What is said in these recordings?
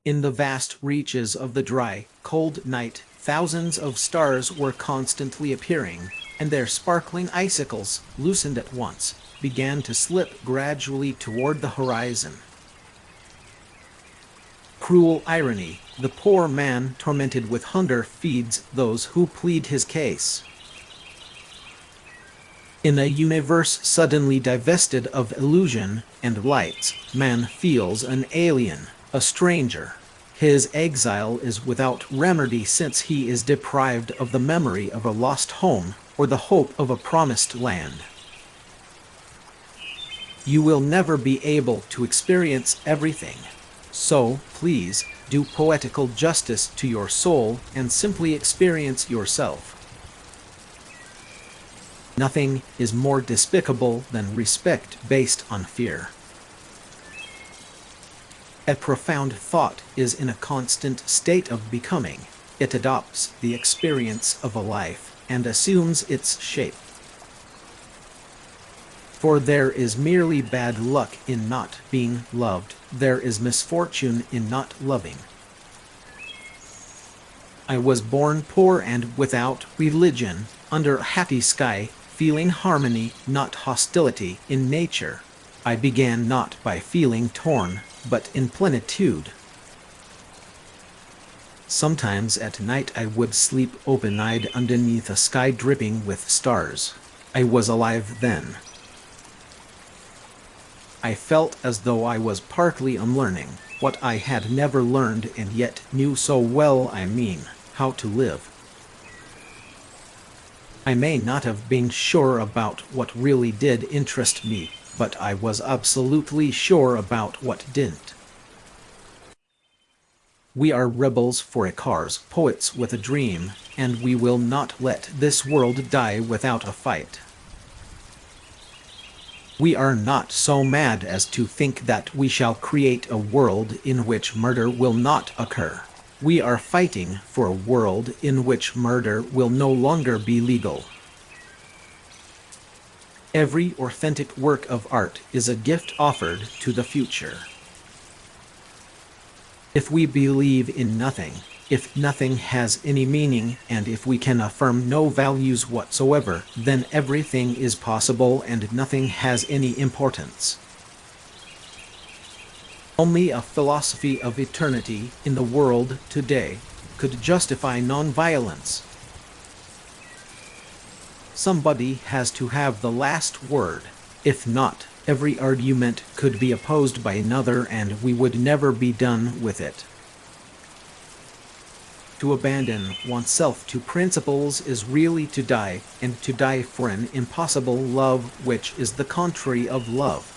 In the vast reaches of the dry, cold night, thousands of stars were constantly appearing, and their sparkling icicles, loosened at once, began to slip gradually toward the horizon. Cruel irony, the poor man tormented with hunger feeds those who plead his case. In a universe suddenly divested of illusion and lights, man feels an alien, a stranger. His exile is without remedy since he is deprived of the memory of a lost home or the hope of a promised land. You will never be able to experience everything. So, please, do poetical justice to your soul and simply experience yourself. Nothing is more despicable than respect based on fear. A profound thought is in a constant state of becoming. It adopts the experience of a life and assumes its shape. For there is merely bad luck in not being loved. There is misfortune in not loving. I was born poor and without religion, under a happy sky, feeling harmony, not hostility, in nature. I began not by feeling torn, but in plenitude. Sometimes at night I would sleep open-eyed underneath a sky dripping with stars. I was alive then. I felt as though I was partly unlearning what I had never learned and yet knew so well, how to live. I may not have been sure about what really did interest me, but I was absolutely sure about what didn't. We are rebels for a cause, poets with a dream, and we will not let this world die without a fight. We are not so mad as to think that we shall create a world in which murder will not occur. We are fighting for a world in which murder will no longer be legal. Every authentic work of art is a gift offered to the future. If we believe in nothing, if nothing has any meaning, and if we can affirm no values whatsoever, then everything is possible and nothing has any importance. Only a philosophy of eternity in the world today could justify nonviolence. Somebody has to have the last word. If not, every argument could be opposed by another and we would never be done with it. To abandon oneself to principles is really to die, and to die for an impossible love which is the contrary of love.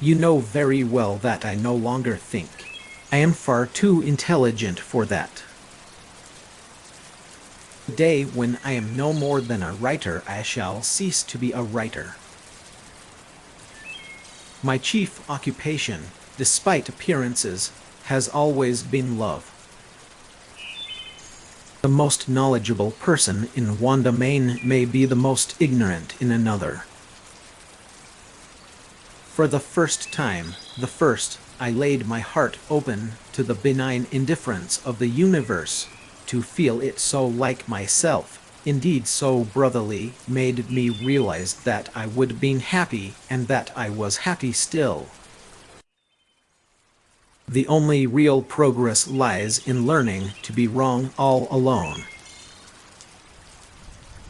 You know very well that I no longer think. I am far too intelligent for that. The day when I am no more than a writer, I shall cease to be a writer. My chief occupation, despite appearances, has always been love. The most knowledgeable person in one domain may be the most ignorant in another. For the first time, I laid my heart open to the benign indifference of the universe. To feel it so like myself, indeed so brotherly, made me realize that I would be happy and that I was happy still. The only real progress lies in learning to be wrong all alone.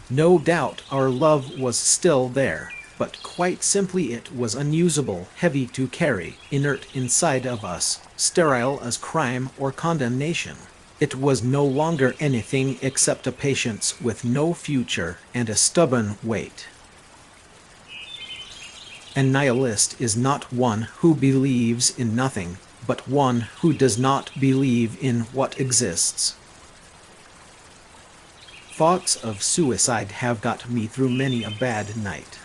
No doubt our love was still there, but quite simply it was unusable, heavy to carry, inert inside of us, sterile as crime or condemnation. It was no longer anything except a patience with no future and a stubborn wait. A nihilist is not one who believes in nothing, but one who does not believe in what exists. Thoughts of suicide have got me through many a bad night.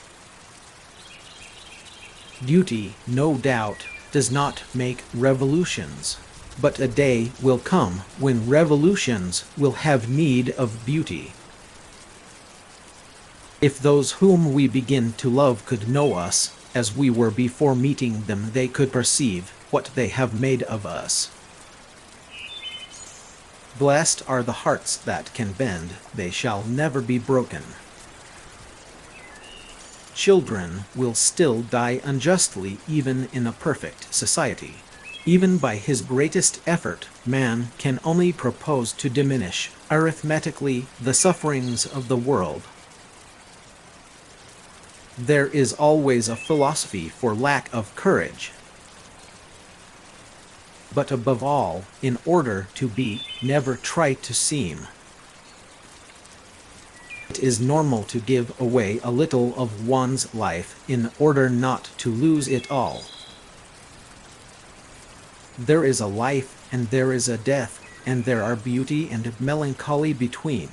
Duty, no doubt, does not make revolutions, but a day will come when revolutions will have need of beauty. If those whom we begin to love could know us, As we were before meeting them, they could perceive what they have made of us. Blessed are the hearts that can bend, they shall never be broken. Children will still die unjustly even in a perfect society. Even by his greatest effort, man can only propose to diminish, arithmetically, the sufferings of the world. There is always a philosophy for lack of courage. But above all, in order to be, never try to seem. It is normal to give away a little of one's life in order not to lose it all. There is a life and there is a death, and there are beauty and melancholy between.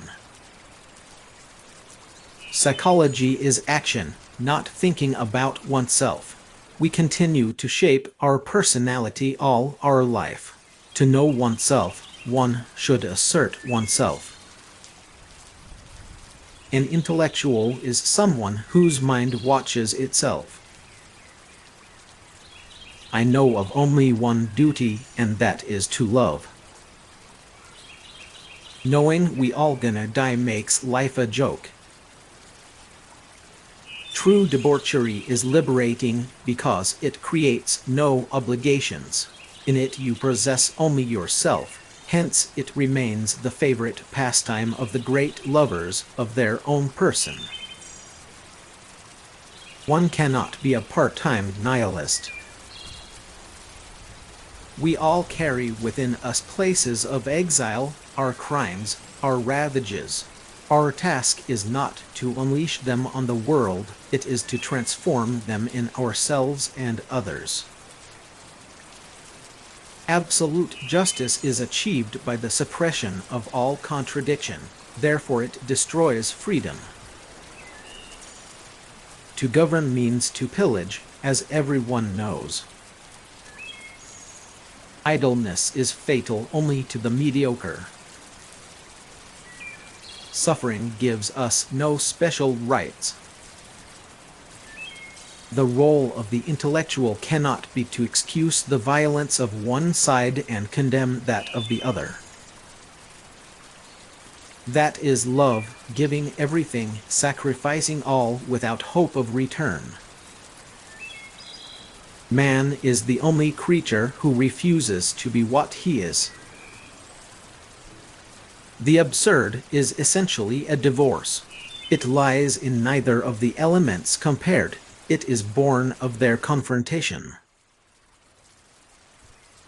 Psychology is action, not thinking about oneself. We continue to shape our personality all our life. To know oneself, one should assert oneself. An intellectual is someone whose mind watches itself. I know of only one duty, and that is to love. Knowing we all gonna die makes life a joke. True debauchery is liberating because it creates no obligations. In it you possess only yourself, hence it remains the favorite pastime of the great lovers of their own person. One cannot be a part-time nihilist. We all carry within us places of exile, our crimes, our ravages. Our task is not to unleash them on the world, it is to transform them in ourselves and others. Absolute justice is achieved by the suppression of all contradiction, therefore it destroys freedom. To govern means to pillage, as everyone knows. Idleness is fatal only to the mediocre. Suffering gives us no special rights. The role of the intellectual cannot be to excuse the violence of one side and condemn that of the other. That is love, giving everything, sacrificing all without hope of return. Man is the only creature who refuses to be what he is. The absurd is essentially a divorce. It lies in neither of the elements compared. It is born of their confrontation.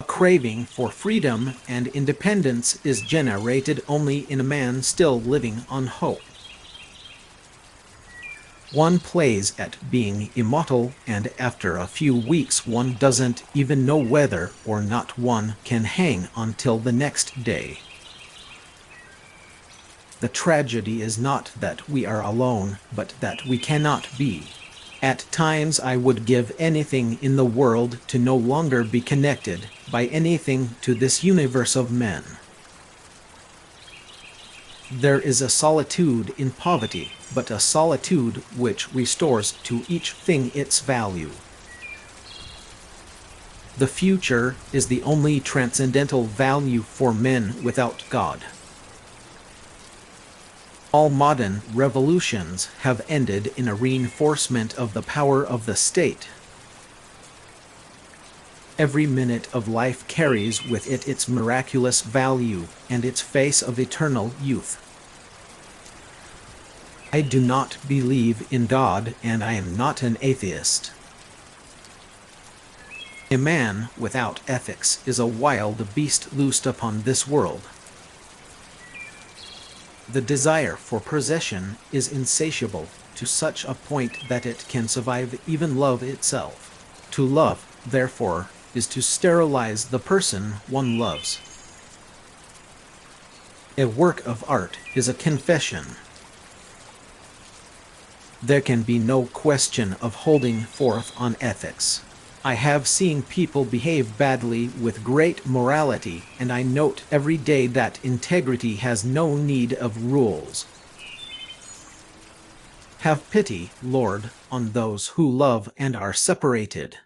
A craving for freedom and independence is generated only in a man still living on hope. One plays at being immortal, and after a few weeks one doesn't even know whether or not one can hang until the next day. The tragedy is not that we are alone, but that we cannot be. At times I would give anything in the world to no longer be connected by anything to this universe of men. There is a solitude in poverty, but a solitude which restores to each thing its value. The future is the only transcendental value for men without God. All modern revolutions have ended in a reinforcement of the power of the state. Every minute of life carries with it its miraculous value and its face of eternal youth. I do not believe in God, and I am not an atheist. A man without ethics is a wild beast loosed upon this world. The desire for possession is insatiable to such a point that it can survive even love itself. To love, therefore, is to sterilize the person one loves. A work of art is a confession. There can be no question of holding forth on ethics. I have seen people behave badly with great morality, and I note every day that integrity has no need of rules. Have pity, Lord, on those who love and are separated.